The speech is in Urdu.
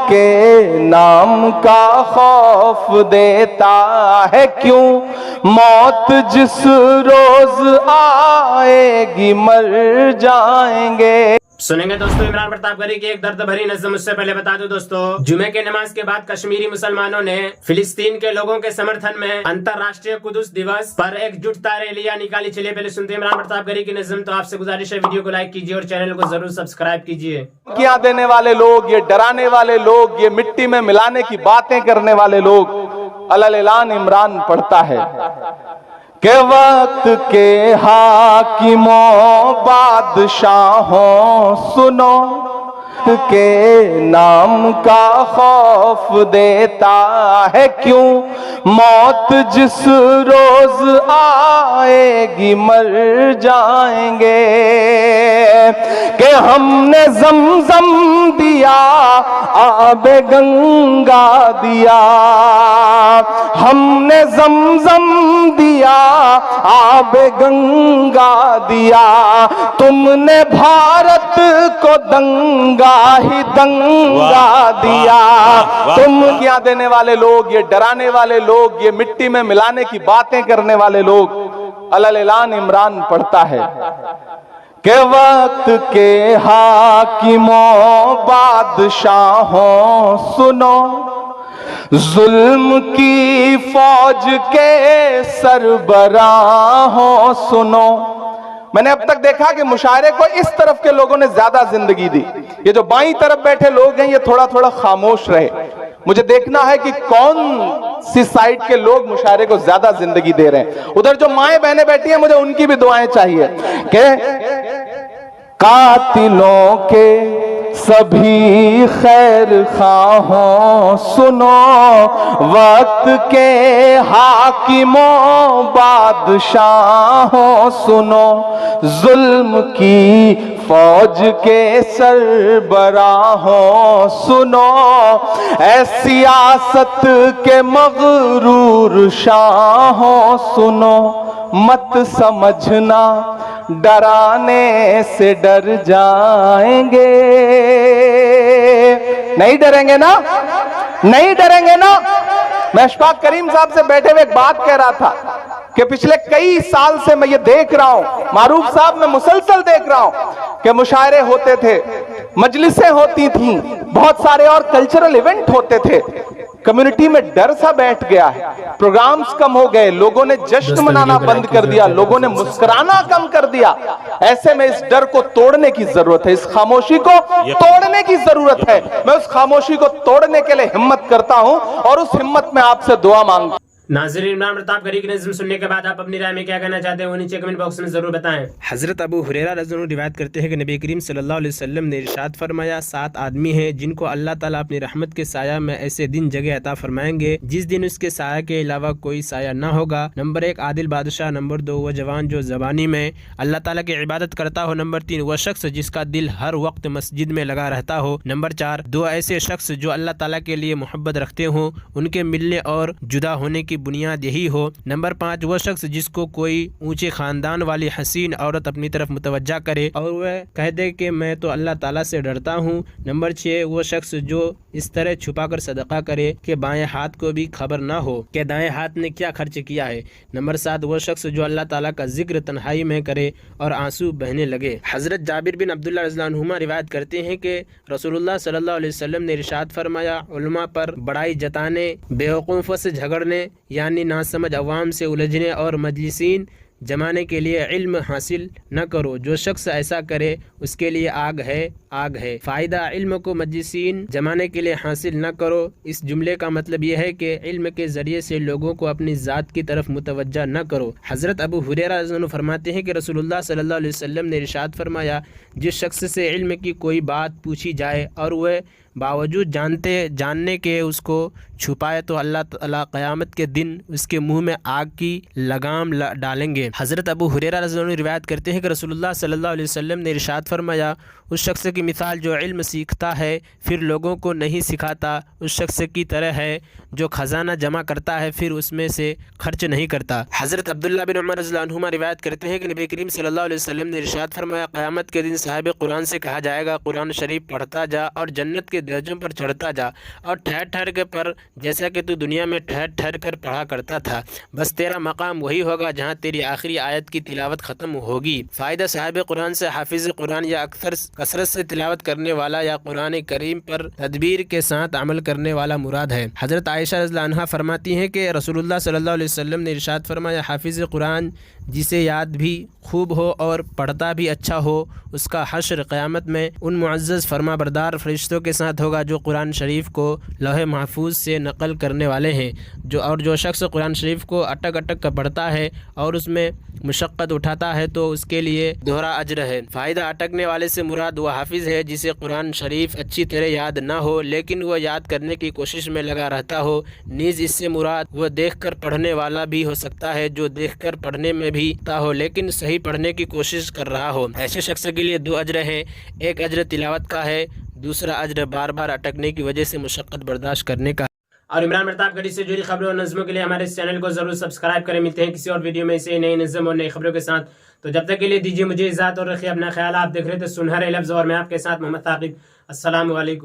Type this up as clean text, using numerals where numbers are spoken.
کے نام کا خوف دیتا ہے کیوں؟ موت جس روز آئے گی مر جائیں گے۔ سنیں گے دوستو عمران پرتاپ گری کی ایک درد بھری نظم۔ اس سے پہلے بتا دوں دوستو، جمعے کے نماز کے بعد کشمیری مسلمانوں نے فلسطین کے لوگوں کے سمرتھن میں انترراشٹریہ قدس دیوس پر ایک جٹتا ریلیاں نکالی۔ چلیے پہلے سنتے ہیں عمران پرتاپ گری کی نظم۔ تو آپ سے گزارش ہے ویڈیو کو لائک کیجیے اور چینل کو ضرور سبسکرائب کیجیے۔ کیا دینے والے لوگ، یہ ڈرانے والے لوگ، یہ مٹی میں ملانے کی باتیں کرنے والے لوگ، اعلان عمران پڑھتا ہے کہ وقت کے حاکموں بادشاہوں سنو، کے نام کا خوف دیتا ہے کیوں؟ موت جس روز آئے گی مر جائیں گے۔ کہ ہم نے زمزم دیا، آب گنگا دیا، ہم نے زمزم دیا، آب گنگا دیا، تم نے بھارت کو دنگا ہی دنگا دیا۔ تم کیا دینے والے لوگ، یہ ڈرانے والے لوگ، یہ مٹی میں ملانے کی باتیں کرنے والے لوگ، اعلان عمران پڑھتا ہے کہ وقت کے حاکموں بادشاہوں سنو، ظلم کی فوج کے سربراہوں سنو۔ میں نے اب تک دیکھا کہ مشاعرے کو اس طرف کے لوگوں نے زیادہ زندگی دی، یہ جو بائیں طرف بیٹھے لوگ ہیں یہ تھوڑا تھوڑا خاموش رہے۔ مجھے دیکھنا ہے کہ کون سی سائٹ کے لوگ مشاعرے کو زیادہ زندگی دے رہے ہیں۔ ادھر جو مائیں بہنیں بیٹھی ہیں مجھے ان کی بھی دعائیں چاہیے کہ قاتلوں کے سبھی خیر خواہوں سنو، وقت کے حاکموں بادشاہوں سنو، ظلم کی فوج کے سربراہوں سنو، اے سیاست کے مغرور شاہوں سنو، مت سمجھنا ڈرانے سے ڈر جائیں گے۔ نہیں ڈریں گے نا؟ نہیں ڈریں گے نا؟ میں اشفاق کریم صاحب سے بیٹھے ہوئے ایک بات کہہ رہا تھا کہ پچھلے کئی سال سے میں یہ دیکھ رہا ہوں، معروف صاحب میں مسلسل دیکھ رہا ہوں کہ مشاعرے ہوتے تھے، مجلسیں ہوتی تھیں، بہت سارے اور کلچرل ایونٹ ہوتے تھے، کمیونٹی میں ڈر سا بیٹھ گیا ہے، پروگرامز کم ہو گئے، لوگوں نے جشن منانا بند کر دیا، لوگوں نے مسکرانا کم کر دیا۔ ایسے میں اس ڈر کو توڑنے کی ضرورت ہے، اس خاموشی کو توڑنے کی ضرورت ہے۔ میں اس خاموشی کو توڑنے کے لئے ہمت کرتا ہوں اور اس ہمت میں آپ سے دعا مانگتا ہوں۔ ناظرین، عمران پرتاپ گری کی نظم سننے کے بعد آپ اپنی رائے میں کیا کہنا چاہتے ہیں وہ نیچے کمنٹ باکس میں ضرور بتائیں۔ حضرت ابو ہریرہ رضی اللہ عنہ روایت کرتے ہیں کہ نبی کریم صلی اللہ علیہ وسلم نے ارشاد فرمایا، 7 آدمی ہیں جن کو اللہ تعالیٰ اپنی رحمت کے سایہ میں ایسے دن جگہ عطا فرمائیں گے جس دن اس کے سایہ کے علاوہ کوئی سایہ نہ ہوگا۔ نمبر 1 عادل بادشاہ، نمبر 2 وہ جوان جو زبانی میں اللہ تعالیٰ کی عبادت کرتا ہو، نمبر 3 وہ شخص جس کا دل ہر وقت مسجد میں لگا رہتا ہو، نمبر 4 2 ایسے شخص جو اللہ تعالیٰ کے لیے محبت رکھتے ہوں، ان کے ملنے اور جدا ہونے کی بنیاد یہی ہو، نمبر 5 وہ شخص جس کو کوئی اونچے خاندان والی حسین عورت اپنی طرف متوجہ کرے اور وہ کہہ دے کہ میں تو اللہ تعالیٰ سے ڈرتا ہوں، نمبر 6 وہ شخص جو اس طرح چھپا کر صدقہ کرے کہ بائیں ہاتھ کو بھی خبر نہ ہو کہ دائیں ہاتھ نے کیا خرچ کیا ہے، نمبر 7 وہ شخص جو اللہ تعالیٰ کا ذکر تنہائی میں کرے اور آنسو بہنے لگے۔ حضرت جابر بن عبداللہ رضی اللہ عنہما روایت کرتے ہیں کہ رسول اللہ صلی اللہ علیہ وسلم نے ارشاد فرمایا، علماء پر بڑائی جتانے، بیوقوفوں سے جھگڑنے یعنی ناسمجھ عوام سے الجھنے اور مجلسین جمانے کے لیے علم حاصل نہ کرو، جو شخص ایسا کرے اس کے لیے آگ ہے، آگ ہے۔ فائدہ علم کو مجلسین جمانے کے لیے حاصل نہ کرو، اس جملے کا مطلب یہ ہے کہ علم کے ذریعے سے لوگوں کو اپنی ذات کی طرف متوجہ نہ کرو۔ حضرت ابو ہریرہ رضی اللہ عنہ فرماتے ہیں کہ رسول اللہ صلی اللہ علیہ وسلم نے ارشاد فرمایا، جس شخص سے علم کی کوئی بات پوچھی جائے اور وہ باوجود جاننے کے اس کو چھپائے تو اللہ تعالیٰ قیامت کے دن اس کے منہ میں آگ کی لگام ڈالیں گے۔ حضرت ابو ہریرہ رضی اللہ عنہ روایت کرتے ہیں کہ رسول اللہ صلی اللہ علیہ وسلم نے ارشاد فرمایا، اس شخص کی مثال جو علم سیکھتا ہے پھر لوگوں کو نہیں سکھاتا اس شخص کی طرح ہے جو خزانہ جمع کرتا ہے پھر اس میں سے خرچ نہیں کرتا۔ حضرت عبداللہ بن عمر رضی اللہ عنہما روایت کرتے ہیں کہ نبی کریم صلی اللہ علیہ وسلم نے ارشاد فرمایا، قیامت کے دن صاحب قرآن سے کہا جائے گا، قرآن شریف پڑھتا جا اور جنت کے درجوں پر چڑھتا جا اور ٹھہر ٹھہر کے پر جیسا کہ تو دنیا میں ٹھہر ٹھہر کر پڑھا کرتا تھا، بس تیرا مقام وہی ہوگا جہاں تیری آخری آیت کی تلاوت ختم ہوگی۔ فائدہ صاحب قرآن سے حافظ قرآن یا اکثر کثرت سے تلاوت کرنے والا یا قرآن کریم پر تدبیر کے ساتھ عمل کرنے والا مراد ہے۔ حضرت عائشہ رضی اللہ عنہا فرماتی ہیں کہ رسول اللہ صلی اللہ علیہ وسلم نے ارشاد فرمایا، حافظ قرآن جسے یاد بھی خوب ہو اور پڑھتا بھی اچھا ہو، اس کا حشر قیامت میں ان معزز فرما بردار فرشتوں کے ساتھ ہوگا جو قرآن شریف کو لوح محفوظ سے نقل کرنے والے ہیں۔ جو شخص قرآن شریف کو اٹک اٹک کر پڑھتا ہے اور اس میں مشقت اٹھاتا ہے تو اس کے لیے دوہرا اجر ہے۔ فائدہ اٹکنے والے سے مراد وہ حافظ ہے جسے قرآن شریف اچھی طرح یاد نہ ہو لیکن وہ یاد کرنے کی کوشش میں لگا رہتا ہو۔ نیز اس سے مراد وہ دیکھ کر پڑھنے والا بھی ہو سکتا ہے جو دیکھ کر پڑھنے میں بھی تا ہو لیکن صحیح پڑھنے کی کوشش کر رہا ہو۔ ایسے شخص کے لیے دو اجر ہیں، ایک اجر تلاوت کا ہے، دوسرا اجر بار بار اٹکنے کی وجہ سے مشقت برداشت کرنے کا۔ اور عمران پرتاپ گڑھی سے جڑی خبروں اور نظموں کے لیے ہمارے اس چینل کو ضرور سبسکرائب کریں۔ ملتے ہیں کسی اور ویڈیو میں اسے نئی نظم اور نئی خبروں کے ساتھ، تو جب تک کے لیے دیجیے مجھے اجازت اور رکھیے اپنا خیال۔ آپ دیکھ رہے تھے سنہرے لفظ اور میں آپ کے ساتھ محمد ثاقب۔ السلام علیکم۔